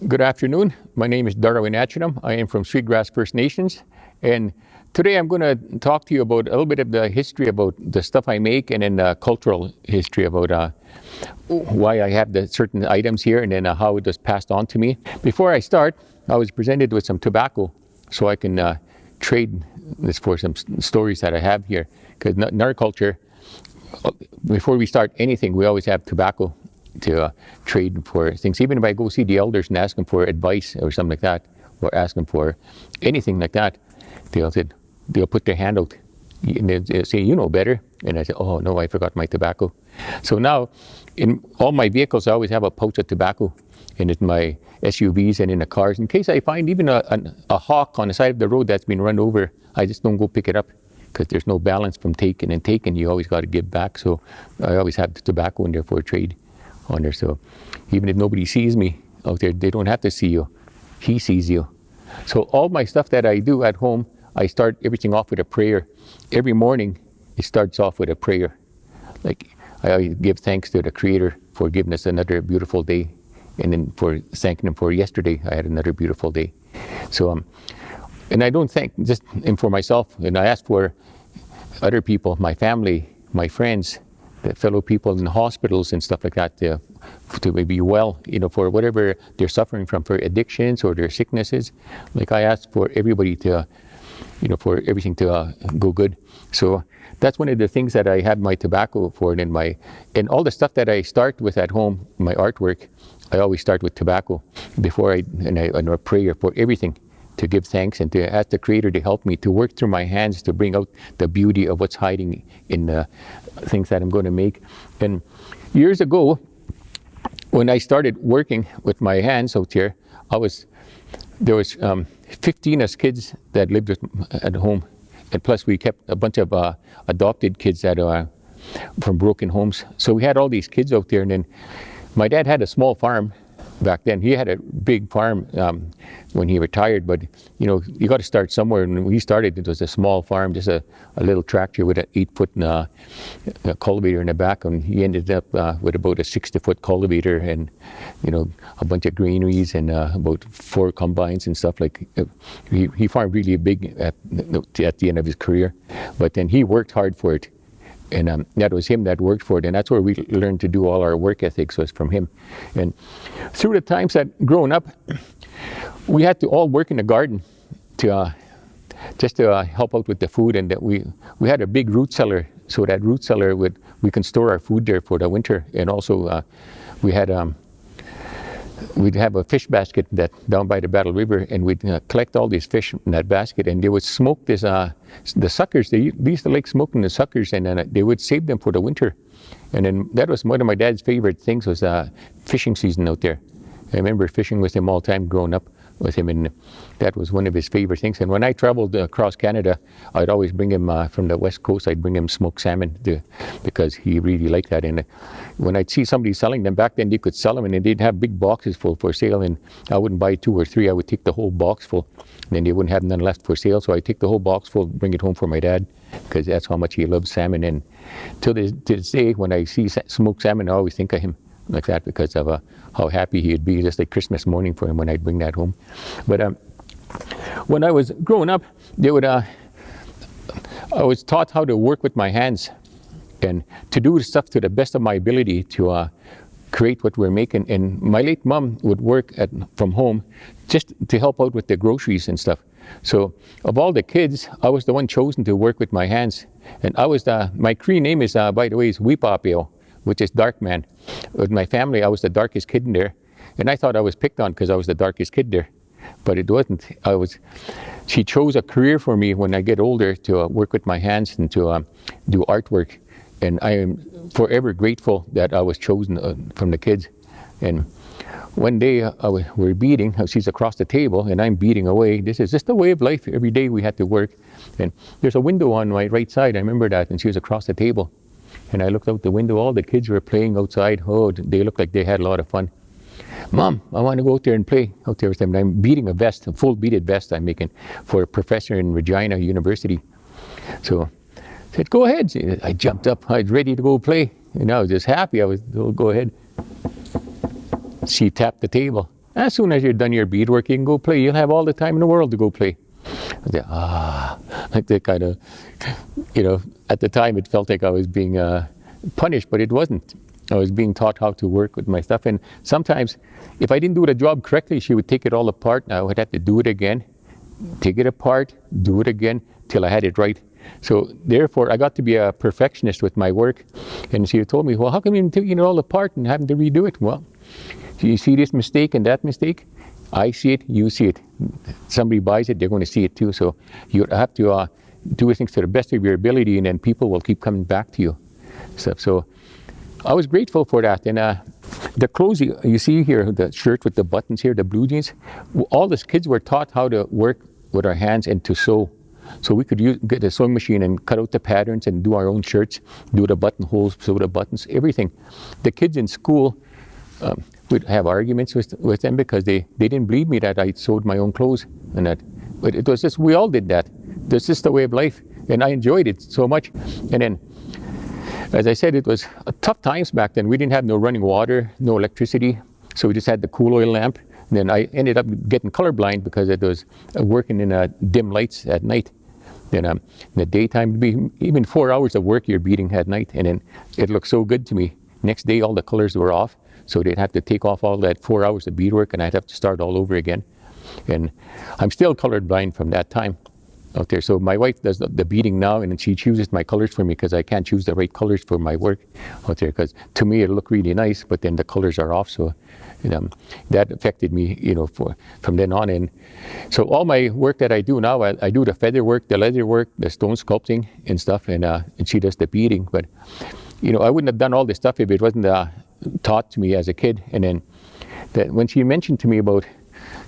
Good afternoon. My name is Darwin Atcheynum. I am from Sweetgrass First Nations, and today I'm going to talk to you about a little bit of the history about the stuff I make, and then the cultural history about why I have the certain items here, and then how it was passed on to me. Before I start, I was presented with some tobacco so I can trade this for some stories that I have here. Because in our culture, before we start anything, we always have tobacco to trade for things. Even if I go see the elders and ask them for advice or something like that, or ask them for anything like that, they'll put their hand out and they'll say, "You know better." And I say, "Oh no, I forgot my tobacco." So now, in all my vehicles, I always have a pouch of tobacco, and in my SUVs and in the cars, in case I find even a hawk on the side of the road that's been run over, I just don't go pick it up, because there's no balance from taking and taking. You always got to give back. So I always have the tobacco in there for trade on there. So even if nobody sees me out there, they don't have to see you. He sees you. So all my stuff that I do at home, I start everything off with a prayer. Every morning, it starts off with a prayer. Like, I always give thanks to the Creator for giving us another beautiful day, and then for thanking Him for yesterday, I had another beautiful day. So, and I don't thank just for myself, and I ask for other people, my family, my friends, the fellow people in hospitals and stuff like that, to be well, for whatever they're suffering from, for addictions or their sicknesses. Like, I ask for everybody to, for everything to go good. So that's one of the things that I have my tobacco for, and all the stuff that I start with at home, my artwork, I always start with tobacco before I pray for everything, to give thanks and to ask the Creator to help me to work through my hands to bring out the beauty of what's hiding in the things that I'm going to make. And years ago, when I started working with my hands out here, there was 15 us kids that lived at home, and plus we kept a bunch of adopted kids that are from broken homes. So we had all these kids out there, and then my dad had a small farm back then. He had a big farm when he retired, but you got to start somewhere. And when he started, it was a small farm, just a little tractor with an 8-foot cultivator in the back, and he ended up with about a 60-foot cultivator, and a bunch of granaries, and about 4 combines and stuff. Like, he farmed really big at the end of his career, but then he worked hard for it. And that was him that worked for it, and that's where we learned to do all our work ethics, was from him. And through the times that growing up, we had to all work in the garden to just to help out with the food, and that we had a big root cellar, so that root cellar we can store our food there for the winter. And also we'd have a fish basket that down by the Battle River, and we'd collect all these fish in that basket, and they would smoke the suckers. They used to like smoking the suckers, and then they would save them for the winter. And then that was one of my dad's favorite things, was fishing season out there. I remember fishing with him all the time growing up with him, and that was one of his favorite things. And when I traveled across Canada, I'd always bring him from the west coast. I'd bring him smoked salmon because he really liked that. And when I'd see somebody selling them back then, they could sell them, and they'd have big boxes full for sale. And I wouldn't buy 2 or 3; I would take the whole box full. And then they wouldn't have none left for sale, so I'd take the whole box full, bring it home for my dad, because that's how much he loves salmon. And to this day, when I see smoked salmon, I always think of him like that, because of how happy he'd be, just like Christmas morning for him when I'd bring that home. But when I was growing up, I was taught how to work with my hands and to do stuff to the best of my ability to create what we're making. And my late mom would work from home just to help out with the groceries and stuff. So of all the kids, I was the one chosen to work with my hands. And my Cree name is, by the way, is Weepapeo, which is dark man. With my family, I was the darkest kid in there, and I thought I was picked on because I was the darkest kid there, but it wasn't. She chose a career for me when I get older to work with my hands and to do artwork, and I am forever grateful that I was chosen from the kids. And one day we're beating, she's across the table, and I'm beating away. This is just a way of life. Every day we had to work, and there's a window on my right side, I remember that, and she was across the table. And I looked out the window, all the kids were playing outside. Oh, they looked like they had a lot of fun. "Mom, I want to go out there and play out there with them." And I'm beating a full beaded vest I'm making for a professor in Regina University. So I said, "Go ahead." I jumped up, I was ready to go play. And I was just happy, go ahead. She tapped the table. As soon as you're done your beadwork, you can go play. You'll have all the time in the world to go play. I said, like that kind of, at the time it felt like I was being punished, but it wasn't. I was being taught how to work with my stuff. And sometimes, if I didn't do the job correctly, she would take it all apart, and I would have to do it again, take it apart, do it again, till I had it right. So therefore, I got to be a perfectionist with my work. And she told me, well, how come you're taking it all apart and having to redo it? Well, you see this mistake and that mistake? I see it, you see it. Somebody buys it, they're going to see it too. So you have to do things to the best of your ability, and then people will keep coming back to you. So I was grateful for that. And the clothes you see here, the shirt with the buttons here, the blue jeans, all these kids were taught how to work with our hands and to sew. So we could get a sewing machine and cut out the patterns and do our own shirts, do the buttonholes, sew the buttons, everything. The kids in school, we'd have arguments with them because they didn't believe me that I sewed my own clothes and that. But it was just, we all did that. That's just the way of life. And I enjoyed it so much. And then, as I said, it was tough times back then. We didn't have no running water, no electricity. So we just had the cool oil lamp. And then I ended up getting colorblind because it was working in dim lights at night. Then in the daytime, it'd be even 4 hours of work you're beading at night. And then it looked so good to me. Next day, all the colors were off. So they'd have to take off all that 4 hours of beadwork, and I'd have to start all over again. And I'm still colorblind from that time out there. So my wife does the beading now, and she chooses my colors for me because I can't choose the right colors for my work out there. Because to me, it'll look really nice, but then the colors are off. So that affected me, from then on. And so all my work that I do now, I do the feather work, the leather work, the stone sculpting and stuff, and she does the beading. But I wouldn't have done all this stuff if it wasn't taught to me as a kid. And then when she mentioned to me about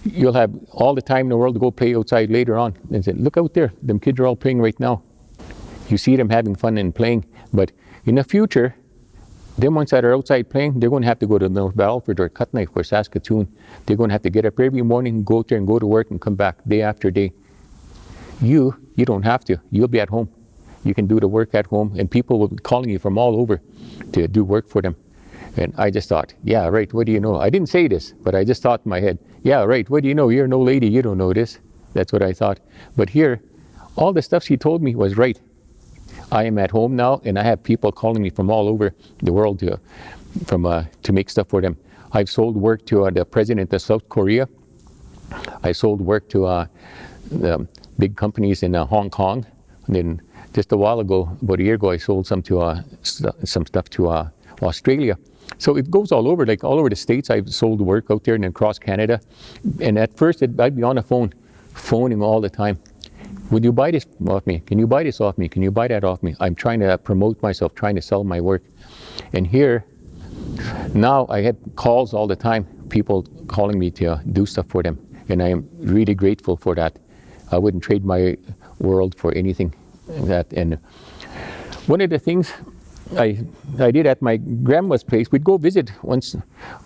you'll have all the time in the world to go play outside later on, and said, look out there, them kids are all playing right now. You see them having fun and playing, but in the future, them ones that are outside playing, they're going to have to go to North Battlefords or Cutknife or Saskatoon. They're going to have to get up every morning, go out there and go to work and come back day after day. You don't have to. You'll be at home. You can do the work at home, and people will be calling you from all over to do work for them. And I just thought, yeah, right, what do you know? I didn't say this, but I just thought in my head, yeah, right, what do you know? You're no lady, you don't know this. That's what I thought. But here, all the stuff she told me was right. I am at home now, and I have people calling me from all over the world to make stuff for them. I've sold work to the president of South Korea. I sold work to the big companies in Hong Kong. And then just a while ago, about a year ago, I sold some stuff to Australia. So it goes all over, like all over the States. I've sold work out there and across Canada. And at first, I'd be on the phone, phoning all the time. Would you buy this off me? Can you buy this off me? Can you buy that off me? I'm trying to promote myself, trying to sell my work. And here, now I have calls all the time, people calling me to do stuff for them. And I am really grateful for that. I wouldn't trade my world for anything like that. And one of the things I did at my grandma's place, we'd go visit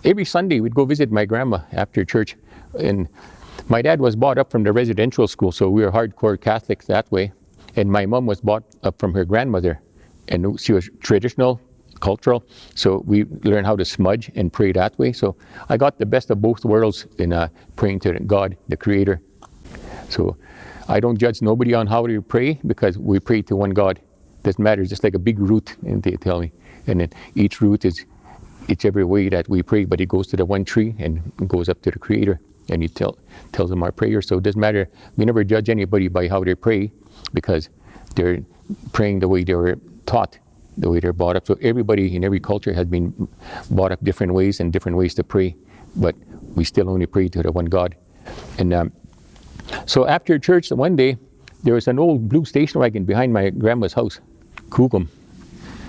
every Sunday, we'd go visit my grandma after church. And my dad was brought up from the residential school, so we were hardcore Catholics that way. And my mom was brought up from her grandmother, and she was traditional, cultural. So we learned how to smudge and pray that way. So I got the best of both worlds in praying to God, the Creator. So I don't judge nobody on how we pray, because we pray to one God. Doesn't matter, it's just like a big root, and they tell me. And then each root is whichever way that we pray, but it goes to the one tree and goes up to the Creator, and he tells them our prayers. So it doesn't matter. We never judge anybody by how they pray, because they're praying the way they were taught, the way they're brought up. So everybody in every culture has been brought up different ways and different ways to pray, but we still only pray to the one God. And so after church one day, there was an old blue station wagon behind my grandma's house. Coogum,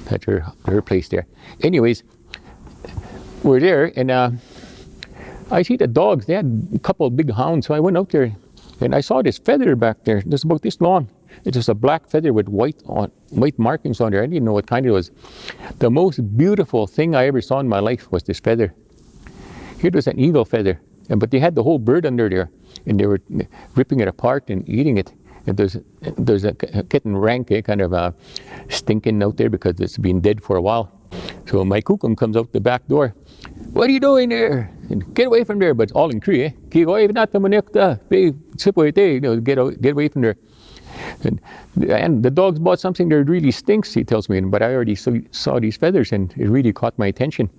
that's her place there. Anyways, we're there, and I see the dogs. They had a couple of big hounds, so I went out there, and I saw this feather back there. It's about this long. It's just a black feather with white markings on there. I didn't know what kind it was. The most beautiful thing I ever saw in my life was this feather. It was an eagle feather, but they had the whole bird under there, and they were ripping it apart and eating it. And there's a kitten rank, kind of stinking out there because it's been dead for a while. So my cookum comes out the back door. What are you doing there? and get away from there, but all in Cree, eh? Get away, not the manekta, get away from there. And the dogs bought something that really stinks, he tells me, but I already saw these feathers and it really caught my attention.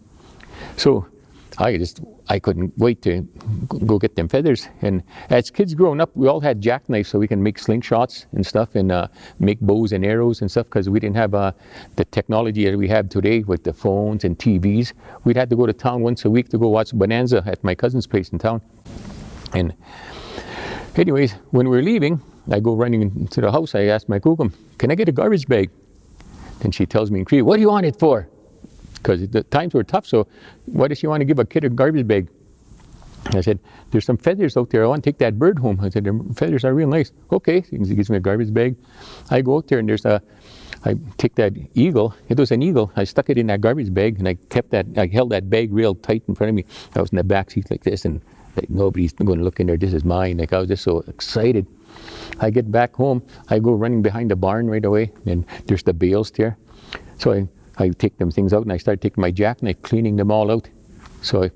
So I couldn't wait to go get them feathers. And as kids growing up, we all had jackknives so we can make slingshots and stuff and make bows and arrows and stuff, because we didn't have the technology that we have today with the phones and TVs. We'd have to go to town once a week to go watch Bonanza at my cousin's place in town. And anyways, when we were leaving, I go running into the house. I asked my Kokum, can I get a garbage bag? And she tells me in Cree, what do you want it for? Because the times were tough, so why does she want to give a kid a garbage bag? I said, there's some feathers out there. I want to take that bird home. I said, the feathers are real nice. Okay, he gives me a garbage bag. I go out there and I take that eagle. It was an eagle. I stuck it in that garbage bag and I held that bag real tight in front of me. I was in the back seat like this, and like, nobody's going to look in there. This is mine. Like, I was just so excited. I get back home. I go running behind the barn right away, and there's the bales there. So I take them things out, and I start taking my jackknife, cleaning them all out. So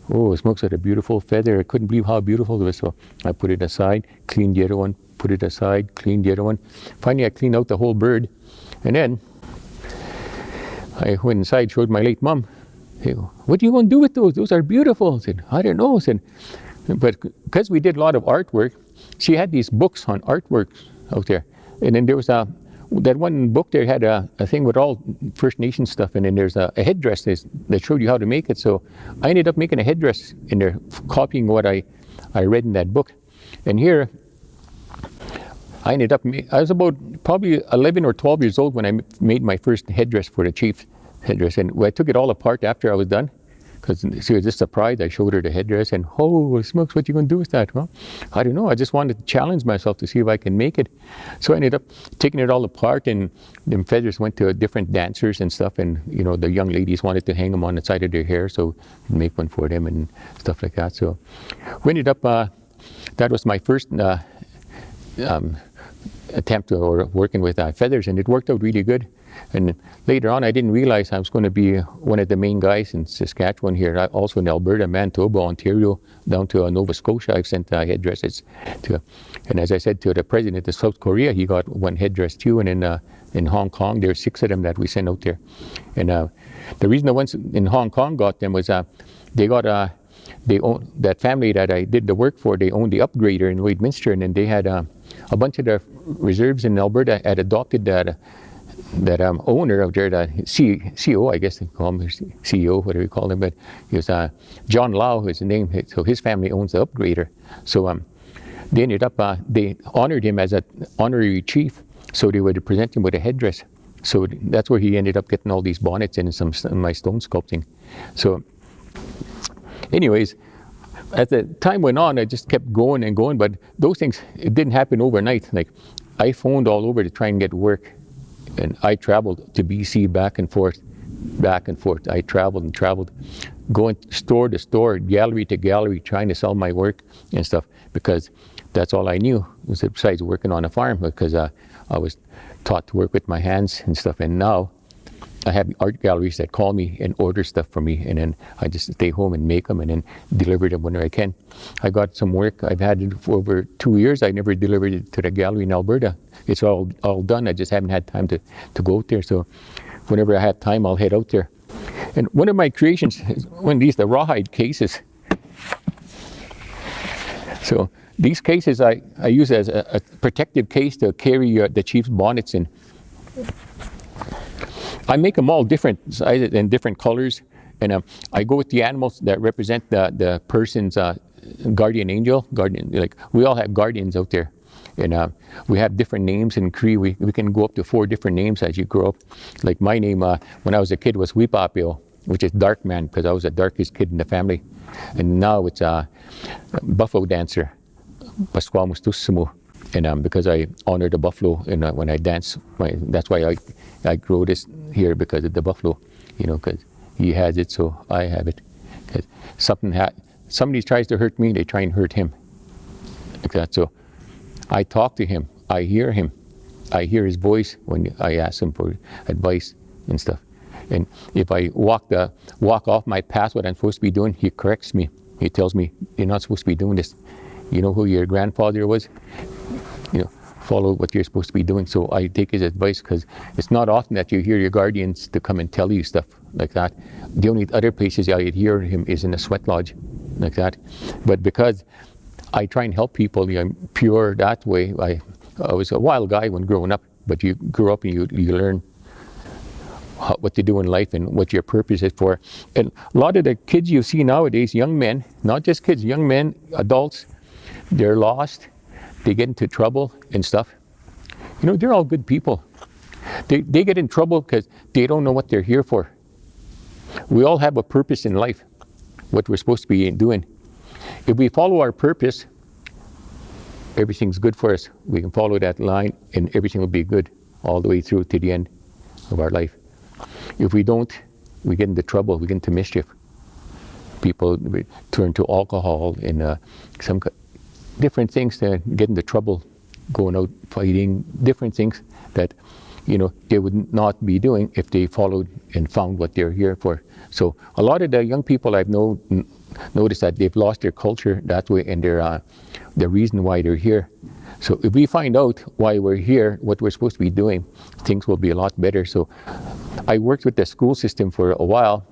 oh, smokes, had a beautiful feather. I couldn't believe how beautiful it was. So I put it aside, cleaned the other one, put it aside, cleaned the other one. Finally, I cleaned out the whole bird. And then I went inside, showed my late mom. Hey, what are you going to do with those? Those are beautiful. I said, I don't know. I said, but because we did a lot of artwork, she had these books on artwork out there. And then there was that one book there had a thing with all First Nation stuff, and then there's a headdress that showed you how to make it. So I ended up making a headdress in there, copying what I read in that book. And here, I was about probably 11 or 12 years old when I made my first headdress for the chief headdress. And I took it all apart after I was done, because she was just surprised. I showed her the headdress, and oh, smokes, what you going to do with that? Well, I don't know. I just wanted to challenge myself to see if I can make it. So I ended up taking it all apart, and the feathers went to different dancers and stuff. And, you know, the young ladies wanted to hang them on the side of their hair, so I'd make one for them and stuff like that. So we ended up, that was my first attempt or working with feathers, and it worked out really good. And later on, I didn't realize I was going to be one of the main guys in Saskatchewan here, also in Alberta, Manitoba, Ontario, down to Nova Scotia. I've sent headdresses to, and as I said to the president of South Korea, he got one headdress too. And in Hong Kong, there's 6 of them that we sent out there. And the reason the ones in Hong Kong got them was they own that family that I did the work for. They owned the Upgrader in Lloydminster, and then they had a bunch of the reserves in Alberta had adopted that owner of there, the CEO, I guess they call him, CEO, whatever you call him, but he was John Lau, is the name. So his family owns the Upgrader. So they ended up, they honored him as an honorary chief, so they would present him with a headdress. So that's where he ended up getting all these bonnets and some my stone sculpting. So anyways, as the time went on, I just kept going and going, but those things, it didn't happen overnight. Like, I phoned all over to try and get work. And I traveled to BC back and forth. I traveled and traveled, going store to store, gallery to gallery, trying to sell my work and stuff, because that's all I knew, was besides working on a farm, because I was taught to work with my hands and stuff. And now I have art galleries that call me and order stuff from me, and then I just stay home and make them and then deliver them whenever I can. I got some work. I've had it for over 2 years. I never delivered it to the gallery in Alberta. It's all done. I just haven't had time to go out there. So whenever I have time, I'll head out there. And one of my creations is one of these, the rawhide cases. So these cases I use as a protective case to carry the chief's bonnets in. I make them all different sizes and different colors, and I go with the animals that represent the person's guardian angel. Like, we all have guardians out there, and we have different names in Cree. We can go up to 4 different names as you grow up. Like, my name when I was a kid was Wipapio, which is dark man, because I was the darkest kid in the family. And now it's buffalo dancer, Pasquamustusumu. And because I honor the buffalo, and when I dance, that's why I grow this here, because of the buffalo, because he has it, so I have it. Because somebody tries to hurt me, they try and hurt him. Like that. So I talk to him, I hear him, I hear his voice when I ask him for advice and stuff. And if I walk off my path, what I'm supposed to be doing, he corrects me. He tells me, you're not supposed to be doing this. You know who your grandfather was? You know, follow what you're supposed to be doing. So I take his advice, because it's not often that you hear your guardians to come and tell you stuff like that. The only other places I hear him is in a sweat lodge like that. But because I try and help people, I'm pure that way. I was a wild guy when growing up, but you grow up and you learn what to do in life and what your purpose is for. And a lot of the kids you see nowadays, young men, not just kids, young men, adults, they're lost, they get into trouble and stuff. You know, they're all good people. They get in trouble because they don't know what they're here for. We all have a purpose in life, what we're supposed to be doing. If we follow our purpose, everything's good for us. We can follow that line and everything will be good all the way through to the end of our life. If we don't, we get into trouble, we get into mischief. People turn to alcohol and some different things to get into trouble, going out fighting, different things that, you know, they would not be doing if they followed and found what they're here for. So a lot of the young people I've noticed that they've lost their culture that way, and the reason why they're here. So if we find out why we're here, what we're supposed to be doing, things will be a lot better. So I worked with the school system for a while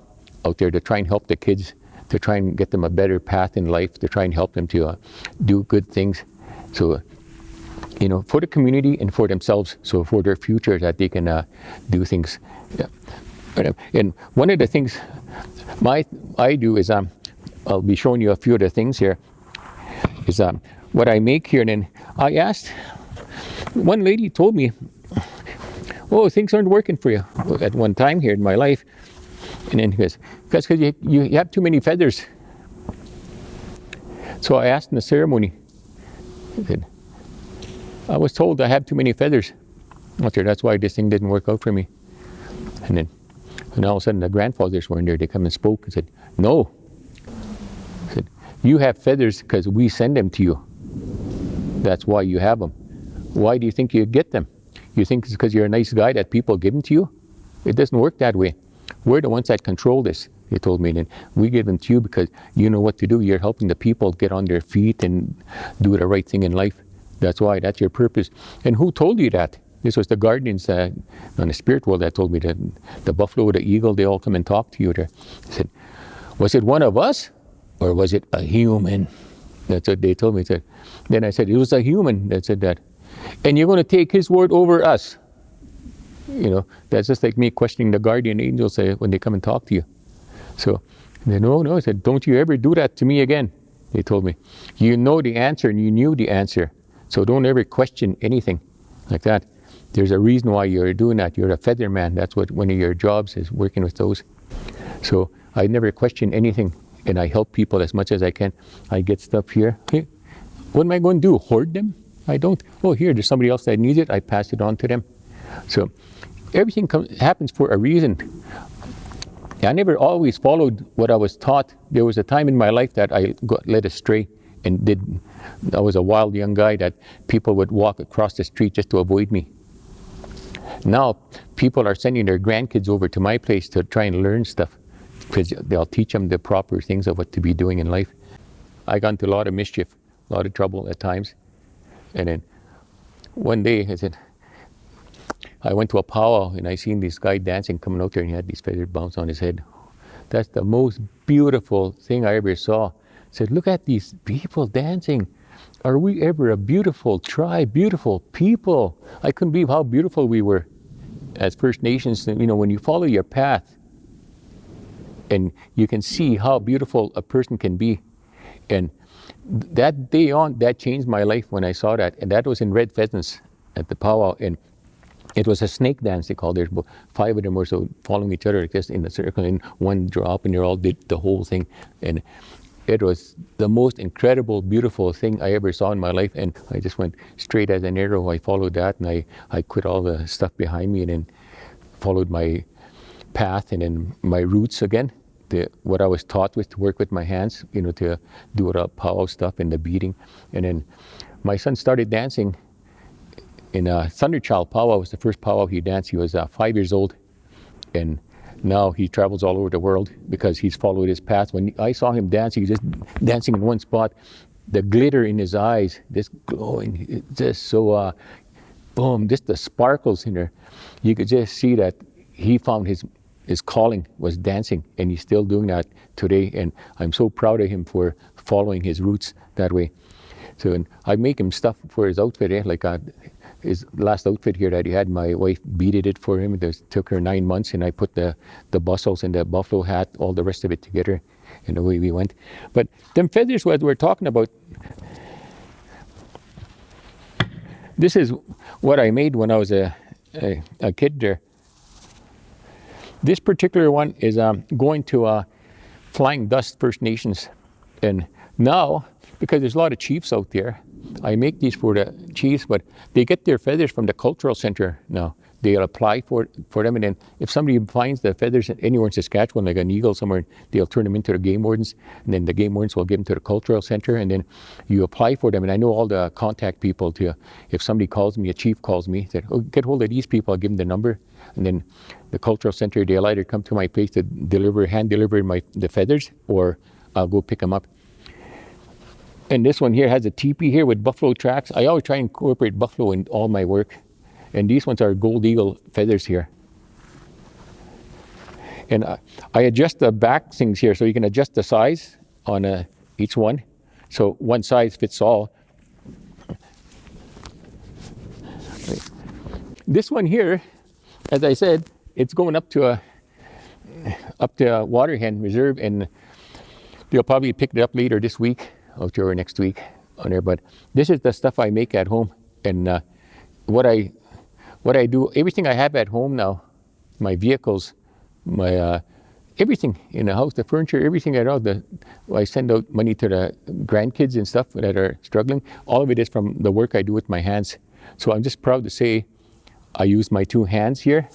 out there to try and help the kids, to try and get them a better path in life, to try and help them to do good things. So, you know, for the community and for themselves, so for their future, that they can do things. Yeah. And one of the things I do is, I'll be showing you a few of the things here, is what I make here. And then I asked, one lady told me, oh, things aren't working for you at one time here in my life. And then he goes, because you have too many feathers. So I asked in the ceremony, I said, I was told I have too many feathers. That's why this thing didn't work out for me. And all of a sudden the grandfathers were in there. They come and spoke and said, no. I said, you have feathers because we send them to you. That's why you have them. Why do you think you get them? You think it's because you're a nice guy that people give them to you? It doesn't work that way. We're the ones that control this, they told me. And we give them to you because you know what to do. You're helping the people get on their feet and do the right thing in life. That's why, that's your purpose. And who told you that? This was the guardians on the spirit world that told me that. The buffalo, the eagle, they all come and talk to you there. I said, was it one of us or was it a human? That's what they told me. Then I said, it was a human that said that. And you're going to take his word over us. You know, that's just like me questioning the guardian angels when they come and talk to you. So, no, I said, don't you ever do that to me again. They told me, you know the answer and you knew the answer. So don't ever question anything like that. There's a reason why you're doing that. You're a feather man. That's what one of your jobs is, working with those. So I never question anything, and I help people as much as I can. I get stuff here. Hey, what am I going to do? Hoard them? I don't. Oh, here, there's somebody else that needs it. I pass it on to them. So everything happens for a reason. I never always followed what I was taught. There was a time in my life that I got led astray and I was a wild young guy that people would walk across the street just to avoid me. Now, people are sending their grandkids over to my place to try and learn stuff, because they'll teach them the proper things of what to be doing in life. I got into a lot of mischief, a lot of trouble at times. And then one day, I went to a powwow and I seen this guy dancing, coming out there, and he had these feathered bounce on his head. That's the most beautiful thing I ever saw. I said, look at these people dancing. Are we ever a beautiful tribe, beautiful people? I couldn't believe how beautiful we were as First Nations. You know, when you follow your path and you can see how beautiful a person can be. And that day on, that changed my life when I saw that. And that was in Red Pheasants at the powwow. And it was a snake dance, they called it. 5 of them were so following each other like this in a circle, and one drop, and they all did the whole thing. And it was the most incredible, beautiful thing I ever saw in my life. And I just went straight as an arrow. I followed that, and I quit all the stuff behind me and then followed my path and then my roots again. What I was taught was to work with my hands, you know, to do the powwow stuff and the beating. And then my son started dancing in a Thunderchild powwow. Was the first powwow he danced. He was 5 years old. And Now he travels all over the world because he's followed his path. When I saw him dancing, he's just dancing in one spot. The glitter in his eyes, just glowing, just so, boom, just the sparkles in there. You could just see that he found his calling was dancing, and he's still doing that today. And I'm so proud of him for following his roots that way. So, and I make him stuff for his outfit, like his last outfit here that he had. My wife beaded it for him. It took her 9 months, and I put the bustles and the buffalo hat, all the rest of it together, and away we went. But them feathers, what we're talking about, this is what I made when I was a kid there. This particular one is going to Flying Dust First Nations. And now, because there's a lot of chiefs out there, I make these for the chiefs, but they get their feathers from the cultural center now. They'll apply for them, and then if somebody finds the feathers anywhere in Saskatchewan, like an eagle somewhere, they'll turn them into the game wardens, and then the game wardens will give them to the cultural center, and then you apply for them. And I know all the contact people to, if somebody calls me, a chief calls me, said, oh, get hold of these people, I'll give them the number, and then the cultural center, they'll either come to my place to hand deliver the feathers, or I'll go pick them up. And this one here has a teepee here with buffalo tracks. I always try and incorporate buffalo in all my work. And these ones are gold eagle feathers here. And I adjust the back things here so you can adjust the size on each one. So one size fits all. This one here, as I said, it's going up to water hen reserve, and they'll probably pick it up later this week, out there, or next week on there. But this is the stuff I make at home, and what I do, everything I have at home now, my vehicles, my everything in the house, the furniture, everything I send out money to the grandkids and stuff that are struggling. All of it is from the work I do with my hands. So I'm just proud to say I use my two hands here.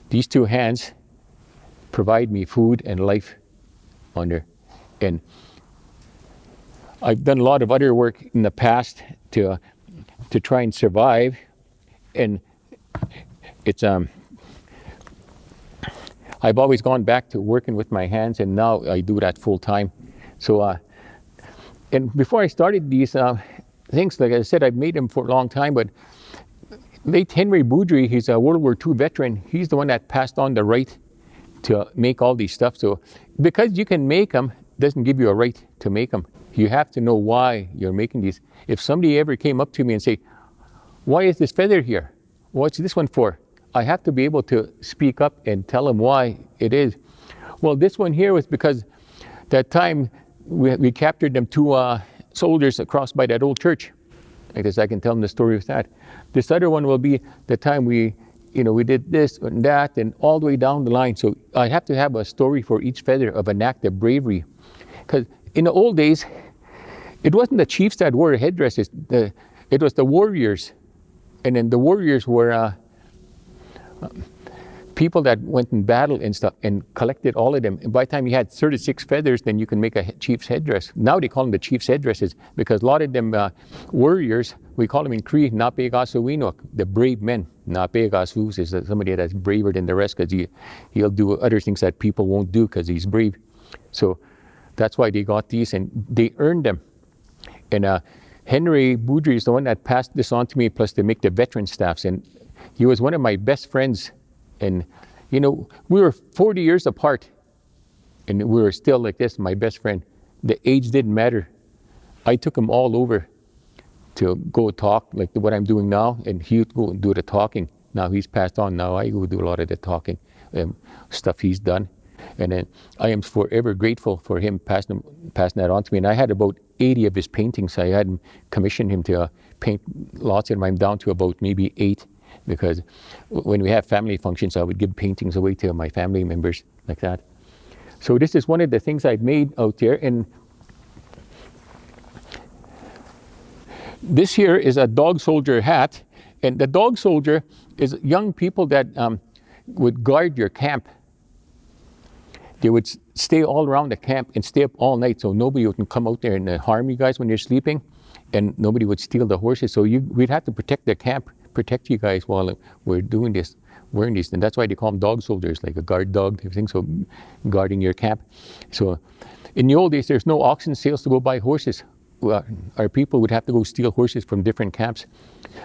These two hands provide me food and life on there. And I've done a lot of other work in the past to try and survive, and it's I've always gone back to working with my hands, and now I do that full time. So and before I started these things, like I said, I've made them for a long time, but late Henry Boudry, he's a World War II veteran, he's the one that passed on the right to make all these stuff. So because you can make them doesn't give you a right to make them. You have to know why you're making these. If somebody ever came up to me and say, why is this feather here? What's this one for? I have to be able to speak up and tell them why it is. Well, this one here was because that time we captured them two soldiers across by that old church. I guess I can tell them the story of that. This other one will be the time we did this and that and all the way down the line. So I have to have a story for each feather of an act of bravery. Because in the old days, it wasn't the chiefs that wore headdresses. It was the warriors. And then the warriors were people that went in battle and stuff and collected all of them. And by the time you had 36 feathers, then you can make a chief's headdress. Now they call them the chief's headdresses because a lot of them warriors, we call them in Cree, Napegasawinok, the brave men. Napegasus is somebody that's braver than the rest because he'll do other things that people won't do because he's brave. So that's why they got these, and they earned them. And Henry Boudry is the one that passed this on to me, plus to make the veteran staffs. And he was one of my best friends. And, we were 40 years apart, and we were still like this, my best friend. The age didn't matter. I took him all over to go talk, like what I'm doing now, and he would go and do the talking. Now he's passed on. Now I go do a lot of the talking, stuff he's done. And then I am forever grateful for him passing that on to me. And I had about 80 of his paintings. I had him commissioned him to paint lots of them. I'm down to about maybe 8. Because when we have family functions, I would give paintings away to my family members like that. So this is one of the things I've made out there. And this here is a dog soldier hat. And the dog soldier is young people that would guard your camp. They would stay all around the camp and stay up all night so nobody would come out there and harm you guys when you're sleeping. And nobody would steal the horses. So we'd have to protect the camp, protect you guys while we're doing this wearing these. And that's why they call them dog soldiers, like a guard dog, everything. So guarding your camp. So in the old days, there's no auction sales to go buy horses. Well, our people would have to go steal horses from different camps.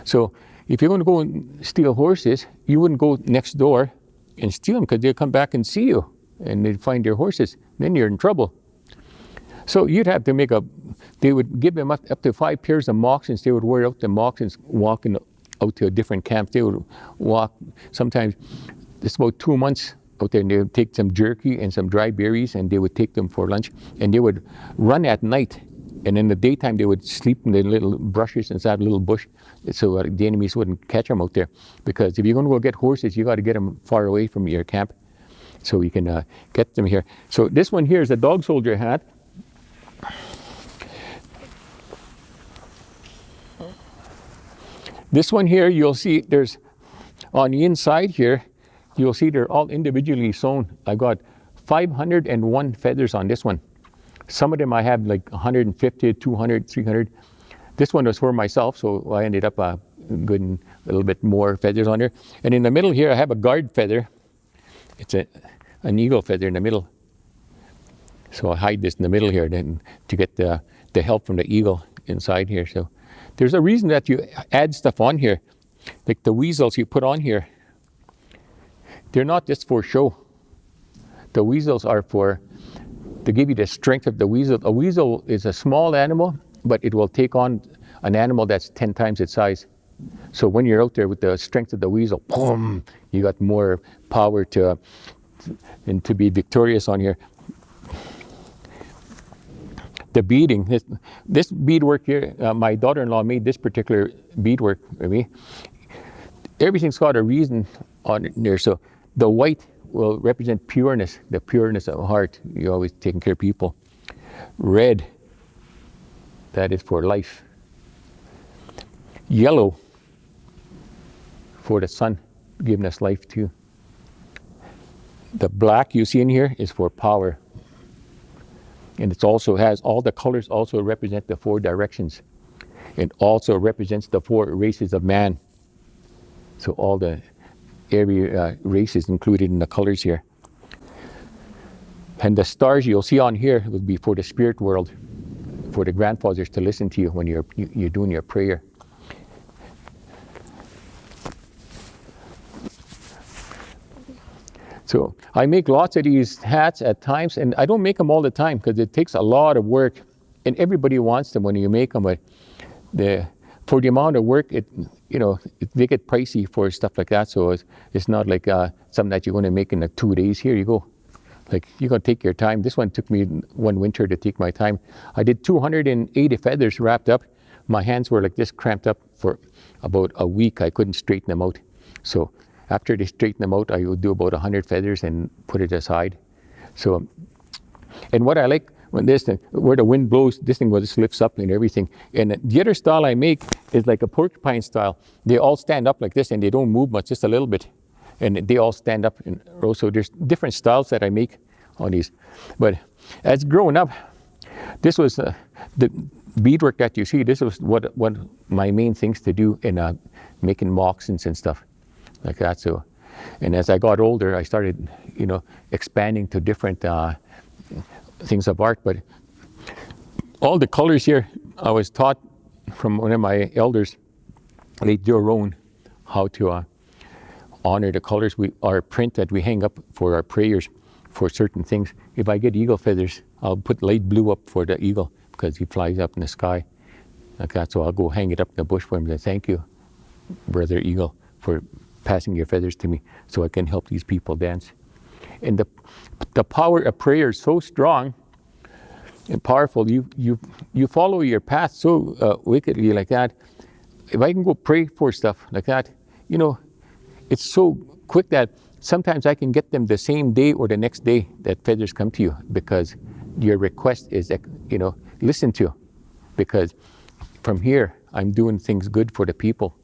So if you're going to go and steal horses, you wouldn't go next door and steal them, because they'll come back and see you and they'd find your horses. Then you're in trouble. So you'd have to they would give them up to 5 pairs of moccasins. They would wear out the moccasins walking out to a different camp. They would walk sometimes, it's about 2 months out there, and they would take some jerky and some dry berries, and they would take them for lunch, and they would run at night, and in the daytime they would sleep in the little brushes inside a little bush, so the enemies wouldn't catch them out there. Because if you're going to go get horses, you got to get them far away from your camp so you can get them here. So this one here is a dog soldier hat. This one here, you'll see there's, on the inside here, you'll see they're all individually sewn. I got 501 feathers on this one. Some of them I have like 150, 200, 300. This one was for myself, so I ended up getting a little bit more feathers on there. And in the middle here, I have a guard feather. It's an eagle feather in the middle. So I hide this in the middle here then to get the help from the eagle inside here. So there's a reason that you add stuff on here, like the weasels you put on here. They're not just for show. The weasels are to give you the strength of the weasel. A weasel is a small animal, but it will take on an animal that's 10 times its size. So when you're out there with the strength of the weasel, boom, you got more power to be victorious on here. The beading, this beadwork here, my daughter-in-law made this particular beadwork for me. Everything's got a reason on it there. So the white will represent pureness, the pureness of heart. You're always taking care of people. Red, that is for life. Yellow, for the sun, giving us life too. The black you see in here is for power. And it also has, all the colors also represent the 4 directions. It also represents the 4 races of man. So all every race is included in the colors here. And the stars you'll see on here will be for the spirit world, for the grandfathers to listen to you when you're doing your prayer. So I make lots of these hats at times, and I don't make them all the time because it takes a lot of work, and everybody wants them when you make them. But for the amount of work, they get pricey for stuff like that. So it's not like something that you're going to make in 2 days. Here you go. Like, you're going to take your time. This one took me one winter to take my time. I did 280 feathers wrapped up. My hands were like this, cramped up for about a week. I couldn't straighten them out. So after they straighten them out, I would do about 100 feathers and put it aside. So, and what I like, when this thing, where the wind blows, this thing just lifts up and everything. And the other style I make is like a porcupine style. They all stand up like this and they don't move much, just a little bit. And they all stand up in a row. So there's different styles that I make on these. But as growing up, this was the beadwork that you see. This was what my main things to do in making moccasins and stuff like that. So, and as I got older, I started, expanding to different things of art. But all the colors here, I was taught from one of my elders, late Darwin, how to honor the colors. Our print that we hang up for our prayers for certain things. If I get eagle feathers, I'll put light blue up for the eagle because he flies up in the sky like that. So I'll go hang it up in the bush for him and say, thank you, Brother Eagle, for passing your feathers to me so I can help these people dance. And the power of prayer is so strong and powerful. You follow your path so wickedly like that. If I can go pray for stuff like that, it's so quick that sometimes I can get them the same day or the next day that feathers come to you, because your request is, listened to. Because from here, I'm doing things good for the people.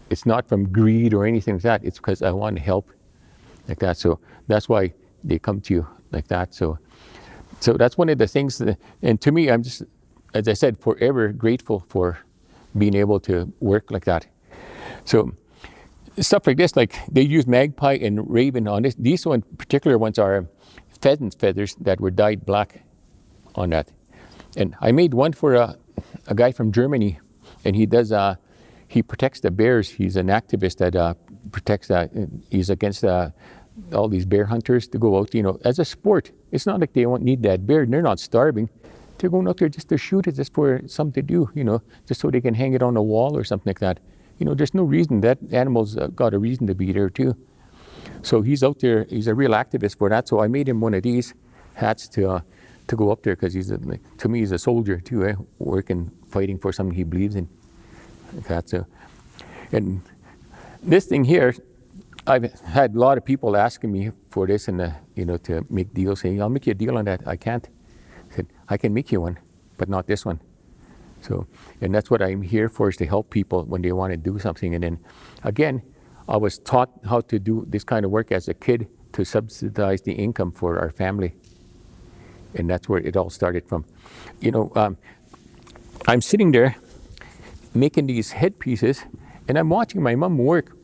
It's not from greed or anything like that. It's because I want to help like that. So that's why they come to you like that. So that's one of the things. And to me, I'm just, as I said, forever grateful for being able to work like that. So Stuff like this, like they use magpie and raven on this. These one particular ones are pheasant feathers that were dyed black on that. And I made one for a guy from Germany, and he protects the bears. He's an activist that protects, he's against all these bear hunters to go out, as a sport. It's not like they won't need that bear, and they're not starving. They're going out there just to shoot it, just for something to do, just so they can hang it on a wall or something like that. There's no reason. That animal's got a reason to be there too. So he's out there, he's a real activist for that. So I made him one of these hats to go up there, because to me, he's a soldier too, working, fighting for something he believes in. And this thing here, I've had a lot of people asking me for this, and to make deals, saying, I'll make you a deal on that. I can't. I said, I can make you one, but not this one. So, and that's what I'm here for, is to help people when they want to do something. And then, again, I was taught how to do this kind of work as a kid to subsidize the income for our family. And that's where it all started from. I'm sitting there making these headpieces, and I'm watching my mom work.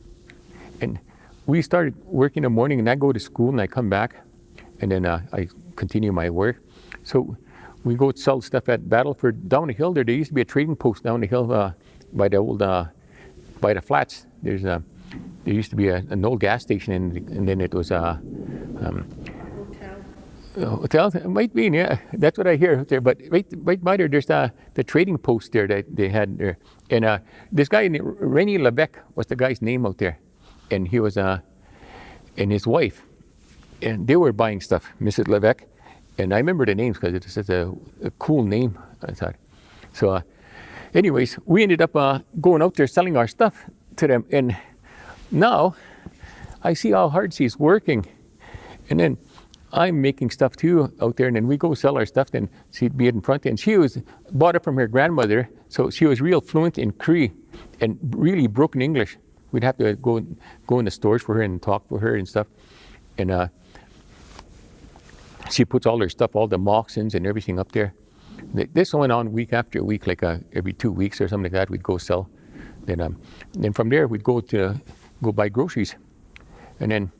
And we started working in the morning, and I go to school, and I come back, and then I continue my work. So we go sell stuff at Battlefords. Down the hill there used to be a trading post down the hill by the old, by the flats. There used to be an old gas station, and then it was a hotel. It might be, yeah. That's what I hear there. But right by there, there's the trading post there that they had there. And this guy, René Levesque, was the guy's name out there. And he was, and his wife, and they were buying stuff, Mrs. Levesque. And I remember the names because it's such a cool name, I thought. So anyways, we ended up going out there selling our stuff to them. And now I see how hard she's working. And then I'm making stuff too out there. And then we go sell our stuff. Then she'd be in front. And she bought it from her grandmother. So she was real fluent in Cree and really broken English. We'd have to go in the stores for her and talk for her and stuff. And she puts all her stuff, all the moccasins and everything up there. This went on week after week, like every 2 weeks or something like that. We'd go sell. Then from there we'd go buy groceries. And then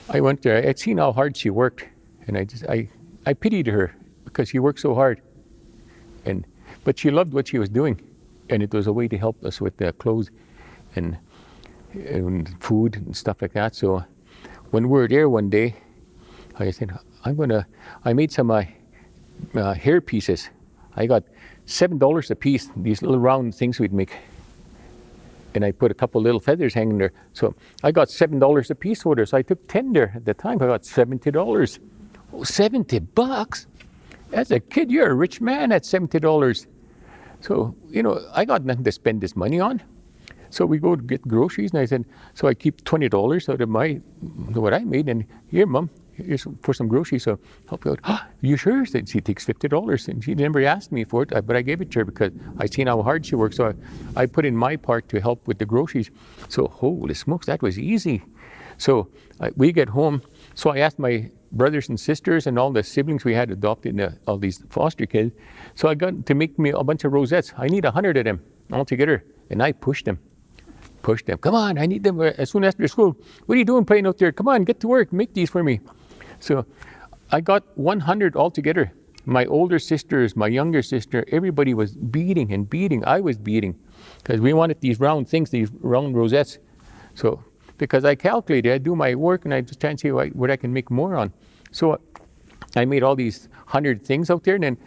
I went there. I'd seen how hard she worked, and I pitied her because she worked so hard. But she loved what she was doing, and it was a way to help us with the clothes and food and stuff like that. So when we were there one day, I said, I made some hair pieces. I got $7 a piece, these little round things we'd make. And I put a couple little feathers hanging there. So I got $7 a piece for this. So I took 10 there at the time. I got $70. Oh, $70? As a kid, you're a rich man at $70. So, I got nothing to spend this money on. So we go to get groceries, and I said, so I keep $20 out of what I made, and here, Mom, here's for some groceries, so help you out. Oh, you sure? She takes $50, and she never asked me for it, but I gave it to her because I seen how hard she worked, so I put in my part to help with the groceries. So holy smokes, that was easy. So we get home, so I asked my brothers and sisters and all the siblings we had adopted, all these foster kids, so I got to make me a bunch of rosettes. I need 100 of them altogether, and I pushed them. Come on, I need them as soon after school. What are you doing playing out there? Come on, get to work, make these for me. So I got 100 altogether. My older sisters, my younger sister, everybody was beating and beating. I was beating because we wanted these round things, these round rosettes. So because I calculated, I do my work and I just try and see what I can make more on. So I made all these 100 things out there, and then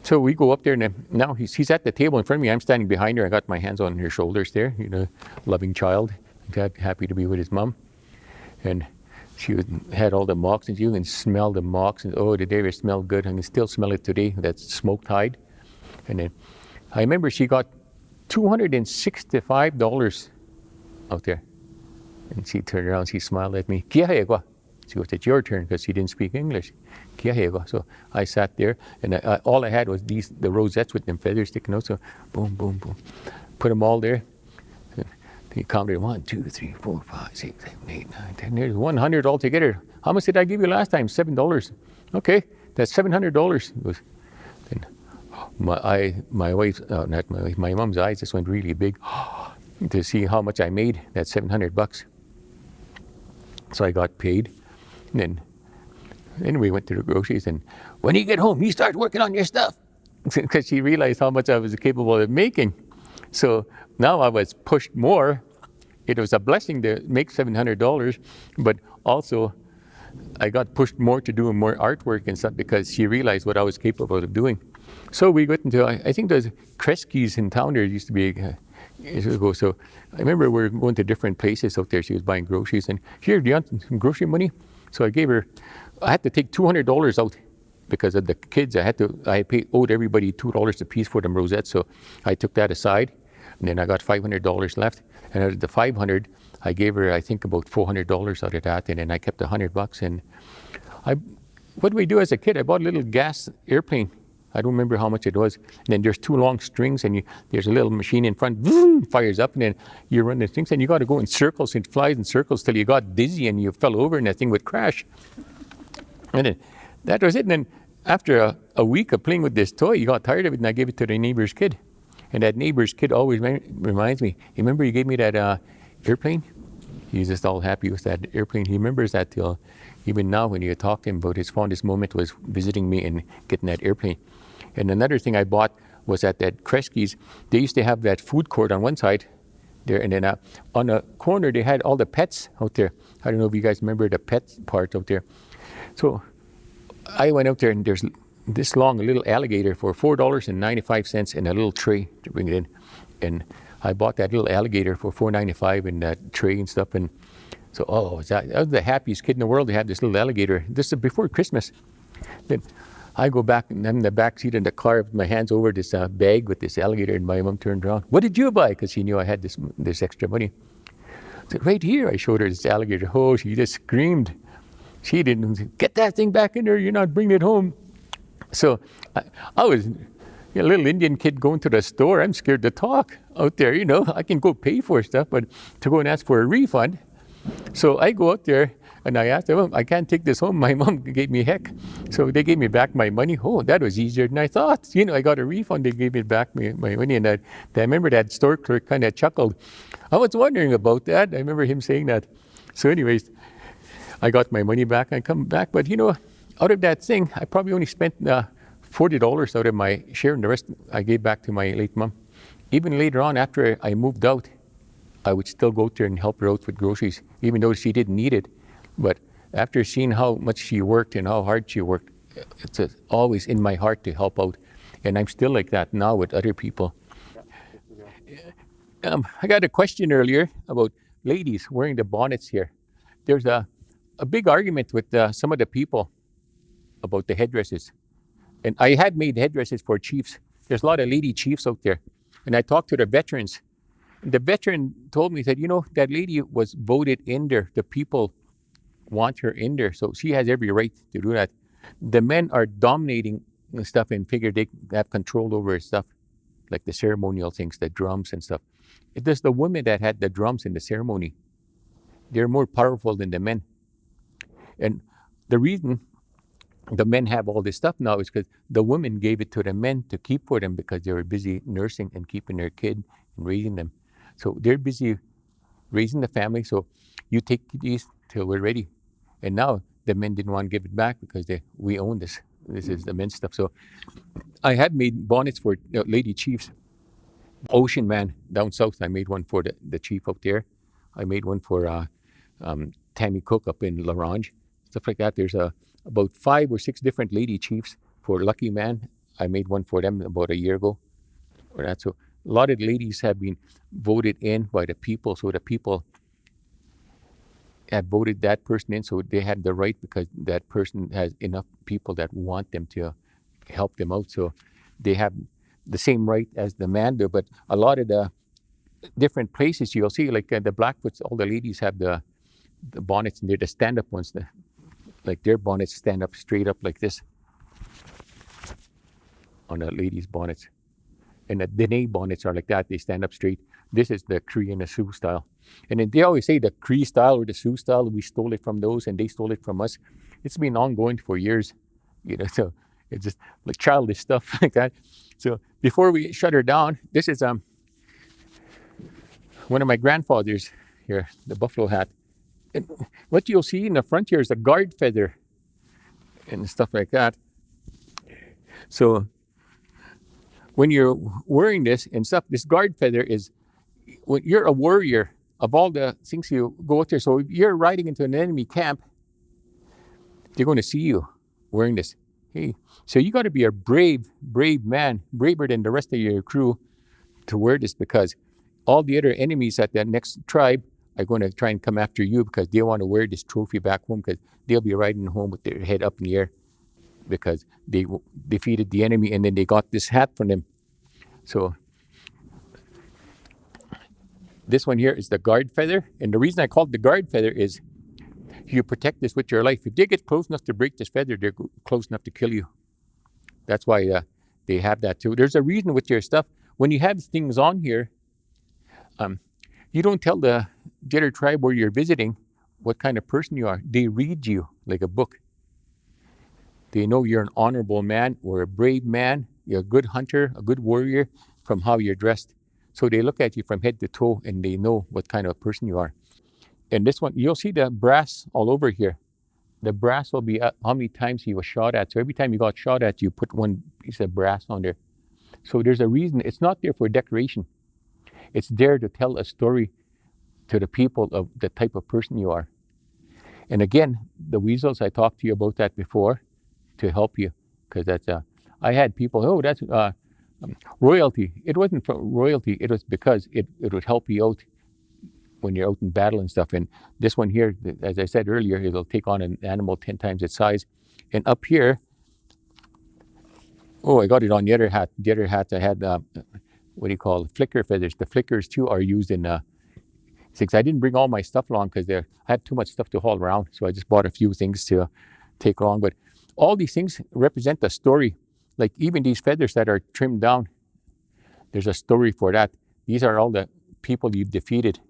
so we go up there, and now he's at the table in front of me. I'm standing behind her. I got my hands on her shoulders there, loving child, happy to be with his mom. And she had all the moccasins. You can smell the moccasins. Oh, did they ever smell good? I can still smell it today. That smoked hide. And then I remember she got $265 out there. And she turned around, she smiled at me. Kia hea. She goes, it's your turn, because she didn't speak English. Kia hea. So I sat there, and all I had was the rosettes with them feathers sticking out. So boom, boom, boom. Put them all there. He counted 1, 2, 3, 4, 5, 6, 7, 8, 9, 10. There's 100 altogether. How much did I give you last time? $7. Okay, that's $700. He goes, then my mom's eyes just went really big. to see how much I made, that $700. So I got paid. And then we went to the groceries, and when you get home, you start working on your stuff. Because she realized how much I was capable of making. So now I was pushed more. It was a blessing to make $700, but also I got pushed more to do more artwork and stuff because she realized what I was capable of doing. So we went into, I think there's Kresge's in town there used to be years ago. So I remember we were going to different places out there. She was buying groceries, and here, do you want some grocery money? So I gave her, I had to take $200 out because of the kids. I owed everybody $2 a piece for them rosettes. So I took that aside, and then I got $500 left. And out of the 500, I gave her, I think, about $400 out of that, and then I kept $100. And what do we do as a kid? I bought a little gas airplane. I don't remember how much it was. And then there's two long strings, and there's a little machine in front, boom, fires up, and then you run the things, and you got to go in circles, and it flies in circles till you got dizzy and you fell over, and that thing would crash. And then that was it. And then after a week of playing with this toy, you got tired of it, and I gave it to the neighbor's kid. And that neighbor's kid always reminds me, you remember you gave me that airplane? He's just all happy with that airplane. He remembers that till even now when you talk to him about his fondest moment was visiting me and getting that airplane. And another thing I bought was at that Kresge's. They used to have that food court on one side there, and then on the corner they had all the pets out there. I don't know if you guys remember the pet part out there. So I went out there, and there's this long little alligator for $4.95 and a little tray to bring it in. And I bought that little alligator for $4.95 and that tray and stuff. And so, I was the happiest kid in the world to have this little alligator. This is before Christmas. Then I go back, and I'm in the back seat in the car with my hands over this bag with this alligator, and my mom turned around. What did you buy? Because she knew I had this extra money. I said, right here. I showed her this alligator. Oh, she just screamed. She didn't get that thing back in there. You're not bringing it home. So I was a little Indian kid going to the store. I'm scared to talk out there. I can go pay for stuff, but to go and ask for a refund. So I go out there and I asked them, I can't take this home. My mom gave me heck. So they gave me back my money. Oh, that was easier than I thought. I got a refund. They gave me back my money. And I remember that store clerk kind of chuckled. I was wondering about that. I remember him saying that. So anyways, I got my money back. I come back. But out of that thing, I probably only spent $40 out of my share, and the rest I gave back to my late mom. Even later on, after I moved out, I would still go there and help her out with groceries, even though she didn't need it. But after seeing how much she worked and how hard she worked, it's always in my heart to help out. And I'm still like that now with other people. I got a question earlier about ladies wearing the bonnets here. There's a big argument with some of the people about the headdresses. And I had made headdresses for chiefs. There's a lot of lady chiefs out there. And I talked to the veterans. And the veteran told me, that that lady was voted in there. The people want her in there. So she has every right to do that. The men are dominating stuff and figure they have control over stuff, like the ceremonial things, the drums and stuff. It was the women that had the drums in the ceremony. They're more powerful than the men. And the reason the men have all this stuff now is because the women gave it to the men to keep for them because they were busy nursing and keeping their kid and raising them. So they're busy raising the family. So you take these till we're ready. And now the men didn't want to give it back because we own this. This is the men's stuff. So I had made bonnets for lady chiefs. Ocean Man down south, I made one for the chief up there. I made one for Tammy Cook up in La Ronge, stuff like that. There's about 5 or 6 different lady chiefs for Lucky Man. I made one for them about a year ago. Or that. So a lot of ladies have been voted in by the people. So the people have voted that person in. So they had the right because that person has enough people that want them to help them out. So they have the same right as the man do. But a lot of the different places you'll see, like the Blackfoots, all the ladies have the bonnets, and they're the stand-up ones. Like their bonnets stand up straight up like this on the ladies' bonnets. And the Dene bonnets are like that. They stand up straight. This is the Cree and the Sioux style. And then they always say the Cree style or the Sioux style, we stole it from those and they stole it from us. It's been ongoing for years, so it's just like childish stuff like that. So before we shut her down, this is one of my grandfathers here, the buffalo hat. And what you'll see in the front here is a guard feather and stuff like that. So when you're wearing this and stuff, this guard feather is when you're a warrior of all the things you go out there. So if you're riding into an enemy camp, they're going to see you wearing this. Hey, so you got to be a brave man, braver than the rest of your crew to wear this, because all the other enemies at the next tribe are going to try and come after you because they want to wear this trophy back home, because they'll be riding home with their head up in the air because they defeated the enemy and then they got this hat from them. So this one here is the guard feather. And the reason I call it the guard feather is you protect this with your life. If they get close enough to break this feather, they're close enough to kill you. That's why they have that too. There's a reason with your stuff. When you have things on here, you don't tell the other tribe where you're visiting what kind of person you are. They read you like a book. They know you're an honorable man or a brave man. You're a good hunter, a good warrior from how you're dressed. So they look at you from head to toe and they know what kind of person you are. And this one, you'll see the brass all over here. The brass will be how many times he was shot at. So every time you got shot at, you put one piece of brass on there. So there's a reason. It's not there for decoration. It's there to tell a story to the people of the type of person you are. And again, the weasels, I talked to you about that before to help you, because that's I had people, oh, that's royalty. It wasn't for royalty. It was because it would help you out when you're out in battle and stuff. And this one here, as I said earlier, it'll take on an animal 10 times its size. And up here, oh, I got it on the other hat. The other hat I had, what do you call it? Flicker feathers. The flickers too are used in six. I didn't bring all my stuff along because I had too much stuff to haul around. So I just bought a few things to take along. But all these things represent a story. Like even these feathers that are trimmed down, there's a story for that. These are all the people you've defeated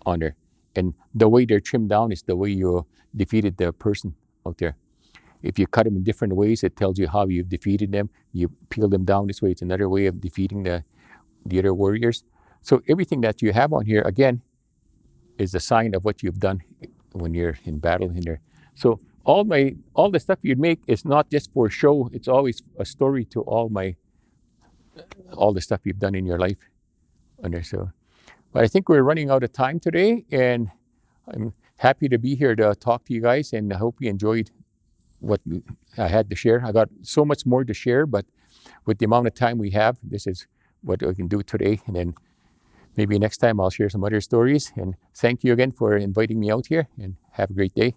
on there. And the way they're trimmed down is the way you defeated the person out there. If you cut them in different ways, it tells you how you've defeated them. You peel them down this way. It's another way of defeating the other warriors. So everything that you have on here, again, is a sign of what you've done when you're in battle in there. So all the stuff you'd make is not just for show. It's always a story to all the stuff you've done in your life on there. So, but I think we're running out of time today, and I'm happy to be here to talk to you guys, and I hope you enjoyed what I had to share. I got so much more to share, but with the amount of time we have, this is what I can do today. And then maybe next time I'll share some other stories. And thank you again for inviting me out here, and have a great day.